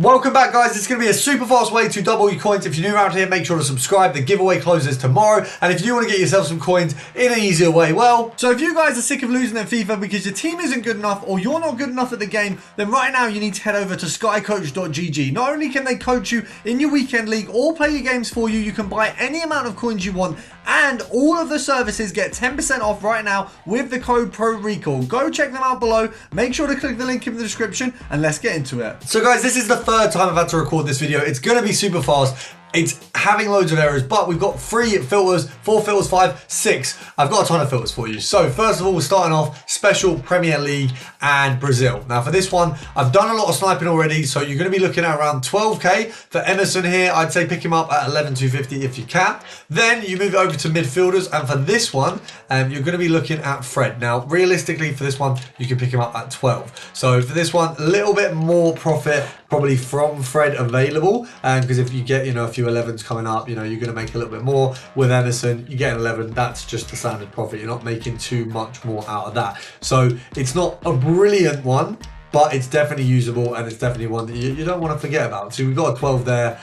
Welcome back, guys. It's going to be a super fast way to double your coins. If you're new around here, make sure to subscribe. The giveaway closes tomorrow. And if you want to get yourself some coins in an easier way, well, so if you guys are sick of losing in FIFA because your team isn't good enough or you're not good enough at the game, then right now you need to head over to skycoach.gg. Not only can they coach you in your weekend league or play your games for you, you can buy any amount of coins you want, and all of the services get 10% off right now with the code PRORECALL. Go check them out below. Make sure to click the link in the description and let's get into it. So guys, this is the third time I've had to record this video. It's going to be super fast. It's having loads of errors, but we've got 3 filters, 4 filters, 5, 6. I've got a ton of filters for you. So first of all, we're starting off special Premier League and Brazil. Now for this one, I've done a lot of sniping already, so you're going to be looking at around 12k for Emerson here. I'd say pick him up at 11,250 if you can. Then you move it over to midfielders, and for this one, you're going to be looking at Fred. Now realistically for this one, you can pick him up at 12. So for this one, a little bit more profit probably from Fred available, because if you get, a few 11s coming up, you're going to make a little bit more. With Emerson, you get an 11, that's just the standard profit. You're not making too much more out of that. So it's not a brilliant one, but it's definitely usable, and it's definitely one that you don't want to forget about. So we've got a 12 there.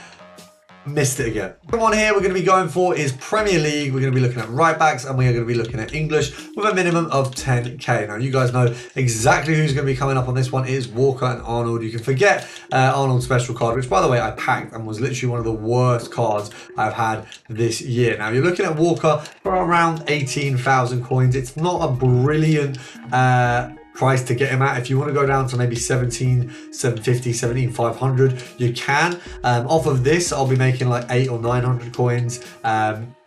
Missed it again. The one here we're going to be going for is Premier League. We're going to be looking at right backs, and we are going to be looking at English with a minimum of 10k. Now you guys know exactly who's going to be coming up on this one. It is Walker and Arnold. You can forget Arnold's special card, which by the way I packed and was literally one of the worst cards I've had this year. Now you're looking at Walker for around 18,000 coins. It's not a brilliant price to get him at. If you want to go down to maybe 17,750, 17,500, you can. Off of this, I'll be making like 800 or 900 coins.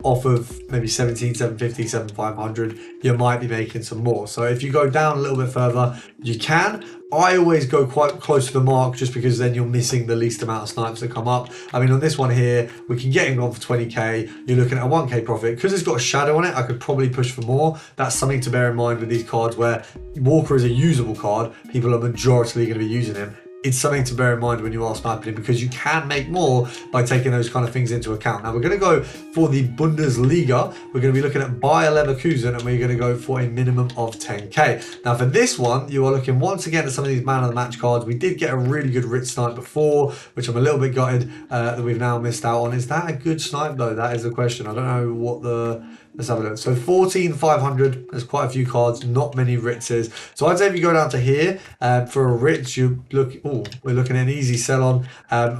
Off of maybe 17,750, 7,500, you might be making some more. So if you go down a little bit further, you can. I always go quite close to the mark just because then you're missing the least amount of snipes that come up. I mean, on this one here, we can get him on for 20k. You're looking at a 1k profit. Because it's got a shadow on it, I could probably push for more. That's something to bear in mind with these cards where Walker is a usable card. People are majoritarily going to be using him. It's something to bear in mind when you are sniping him, because you can make more by taking those kind of things into account. Now we're going to go for the Bundesliga. We're going to be looking at Bayer Leverkusen, and we're going to go for a minimum of 10k. Now for this one, you are looking once again at some of these man of the match cards. We did get a really good Ritz snipe before, which I'm a little bit gutted that we've now missed out on. Is that a good snipe though? That is the question. I don't know what the... Let's have a look. So 14,500, there's quite a few cards, not many Ritzes. So I'd say if you go down to here, for a Ritz, you look, we're looking at an easy sell on.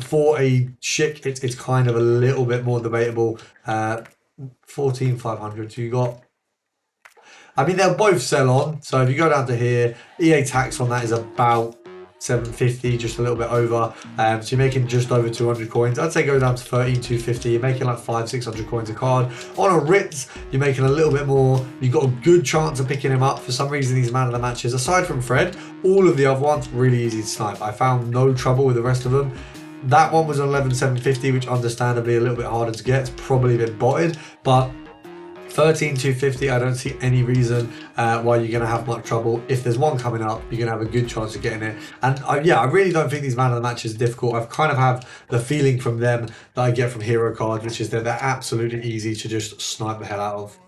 For a Schick, it's kind of a little bit more debatable. 14,500, so you got, I mean, they'll both sell on. So if you go down to here, EA tax on that is about 750, just a little bit over. So you're making just over 200 coins. I'd say go down to 13,250. You're making like 500-600 coins a card. On a Ritz, you're making a little bit more. You've got a good chance of picking him up. For some reason, these man of the matches, aside from Fred, all of the other ones really easy to snipe. I found no trouble with the rest of them. That one was 11,750, which understandably a little bit harder to get. It's probably been botted, but 13,250, I don't see any reason why you're going to have much trouble. If there's one coming up, you're going to have a good chance of getting it. And yeah, I really don't think these man of the matches are difficult. I've kind of have the feeling from them that I get from hero cards, which is that they're absolutely easy to just snipe the hell out of.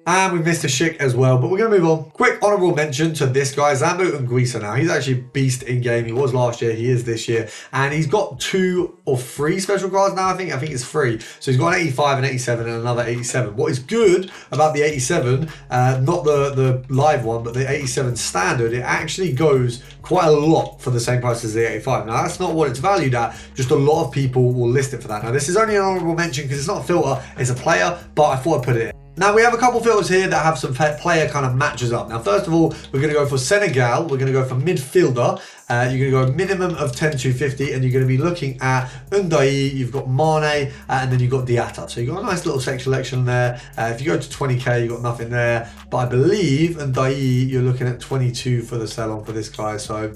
And we've missed a Schick as well, but we're going to move on. Quick honourable mention to this guy, Zambo Anguissa. Now, he's actually a beast in game. He was last year, he is this year. And he's got 2 or 3 special cards now, I think it's 3. So he's got an 85, an 87, and another 87. What is good about the 87, not the live one, but the 87 standard, it actually goes quite a lot for the same price as the 85. Now, that's not what it's valued at. Just a lot of people will list it for that. Now, this is only an honourable mention because it's not a filter, it's a player, but I thought I'd put it in. Now we have a couple filters here that have some player kind of matches up. Now first of all, we're going to go for Senegal. We're going to go for midfielder. You're going to go minimum of 10,250, and you're going to be looking at Undayi, you've got Mane, and then you've got Diatta. So you've got a nice little selection there. If you go to 20k, you've got nothing there. But I believe Undayi, you're looking at 22 for the sell on for this guy. So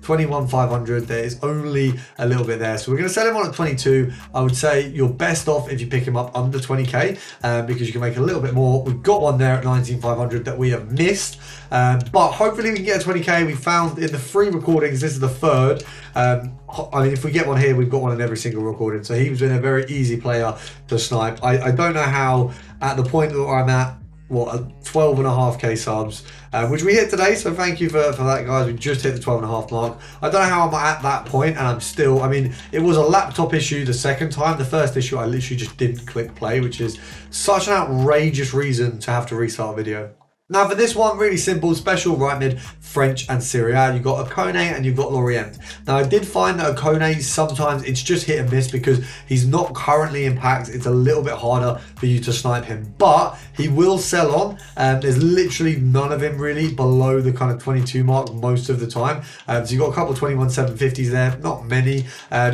21,500, there is only a little bit there. So we're going to sell him on at 22. I would say you're best off if you pick him up under 20k because you can make a little bit more. We've got one there at 19,500 that we have missed, but hopefully we can get a 20k. We found in the 3 recordings, this is the 3rd. I mean, if we get one here, we've got one in every single recording. So he's been a very easy player to snipe. I don't know how, at the point that I'm at, what, 12.5k subs, which we hit today. So thank you for that, guys. We just hit the 12.5 mark. I don't know how I'm at that point, and I'm still, I mean, it was a laptop issue the second time. The first issue, I literally just didn't click play, which is such an outrageous reason to have to restart a video. Now for this one, really simple, special right mid, French and Serie A. You've got Okone and you've got Lorient. Now I did find that Okone, sometimes it's just hit and miss because he's not currently in packs. It's a little bit harder for you to snipe him, but he will sell on. There's literally none of him really below the kind of 22 mark most of the time. So you've got a couple of 21,750s there, not many.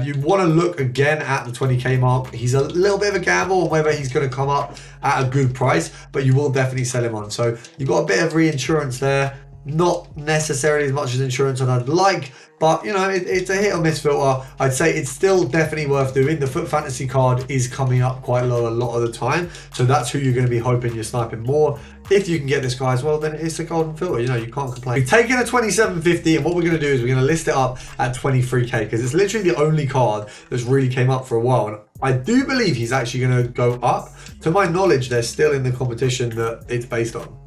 You want to look again at the 20k mark. He's a little bit of a gamble on whether he's going to come up at a good price, but you will definitely sell him on. So you've got a bit of reinsurance there, not necessarily as much as insurance as I'd like, but you know, it's a hit or miss filter. I'd say it's still definitely worth doing. The FUT Fantasy card is coming up quite low a lot of the time, so that's who you're going to be hoping you're sniping more. If you can get this guy as well, then it's a golden filter. You know, you can't complain. We've taken a 2750, and what we're going to do is we're going to list it up at 23k because it's literally the only card that's really came up for a while. And I do believe he's actually going to go up. To my knowledge, they're still in the competition that it's based on.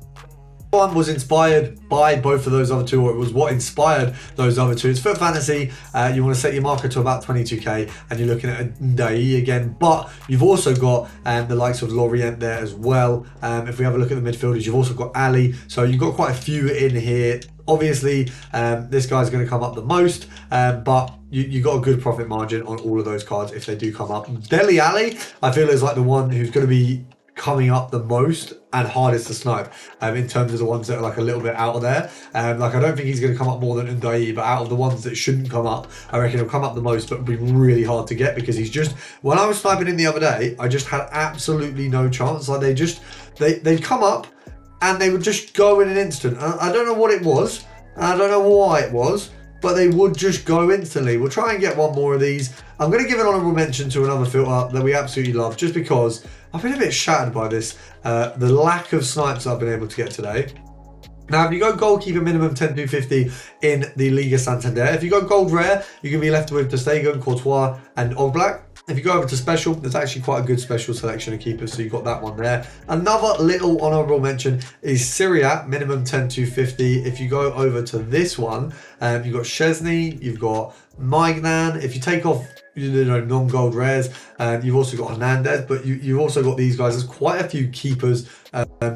One was inspired by both of those other two, or it was what inspired those other two. It's FUT Fantasy. You want to set your marker to about 22k, and you're looking at a Ndai again, but you've also got the likes of Lorient there as well. If we have a look at the midfielders, you've also got Ali, so you've got quite a few in here. Obviously, this guy's going to come up the most, but you got a good profit margin on all of those cards if they do come up. Dele Alli, I feel, is like the one who's going to be coming up the most and hardest to snipe in terms of the ones that are like a little bit out of there. Like, I don't think he's going to come up more than Ndai, but out of the ones that shouldn't come up, I reckon he'll come up the most, but it'll be really hard to get because he's just, when I was sniping him the other day, I just had absolutely no chance. Like, they'd come up and they would just go in an instant. I don't know what it was, and I don't know why it was, but they would just go instantly. We'll try and get one more of these. I'm going to give an honourable mention to another filter that we absolutely love, just because I've been a bit shattered by this, the lack of snipes I've been able to get today. Now, if you go goalkeeper minimum 10,250 in the Liga Santander, if you go gold rare, you're going to be left with Stegen, Courtois and Oblak. If you go over to special, there's actually quite a good special selection of keepers, so you've got that one there. Another little honourable mention is Serie A, minimum 10,250. If you go over to this one, you've got Szczesny, you've got Maignan. If you take off, you know, non-gold rares, you've also got Hernandez, but you've also got these guys. There's quite a few keepers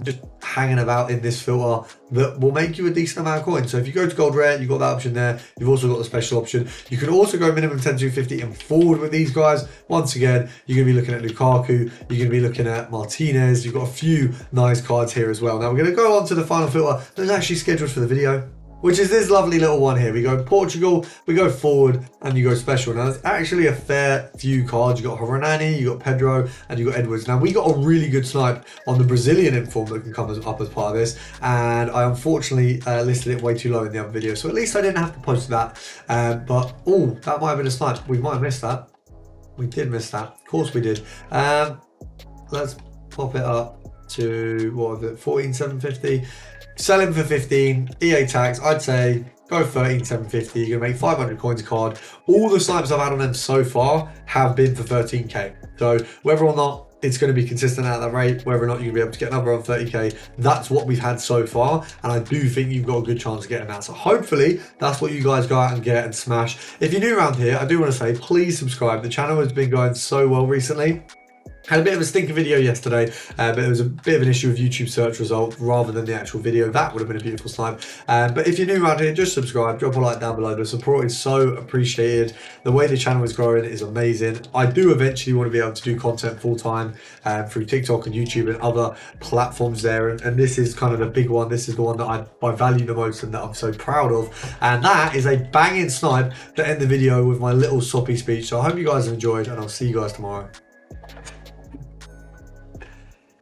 just hanging about in this filter that will make you a decent amount of coins. So if you go to gold rare, you've got that option there. You've also got the special option. You can also go minimum 10,250 and forward with these guys. Once again, you're going to be looking at Lukaku, you're going to be looking at Martinez. You've got a few nice cards here as well. Now we're going to go on to the final filter that's actually scheduled for the video, which is this lovely little one here. We go Portugal, we go forward, and you go special. Now, there's actually a fair few cards. You got Hernani, you got Pedro, and you got Edwards. Now, we got a really good snipe on the Brazilian inform that can come up as part of this, and I unfortunately listed it way too low in the other video, so at least I didn't have to post that. But, oh, that might have been a snipe. We might have missed that. We did miss that. Of course we did. Let's pop it up to, what was it, 14,750. Sell him for 15, EA tax, I'd say go 13,750. You're gonna make 500 coins a card. All the snipes I've had on them so far have been for 13k. So whether or not it's going to be consistent at that rate, whether or not you're gonna be able to get another on 30k, that's what we've had so far, and I do think you've got a good chance of getting that. So hopefully that's what you guys go out and get and smash. If you're new around here, I do want to say, please subscribe. The channel has been going so well recently. Had a bit of a stinker video yesterday, but there was a bit of an issue with YouTube search result rather than the actual video. That would have been a beautiful snipe. But if you're new around here, just subscribe, drop a like down below. The support is so appreciated. The way the channel is growing is amazing. I do eventually want to be able to do content full time through TikTok and YouTube and other platforms there. And this is kind of the big one. This is the one that I value the most and that I'm so proud of. And that is a banging snipe to end the video with my little soppy speech. So I hope you guys have enjoyed, and I'll see you guys tomorrow.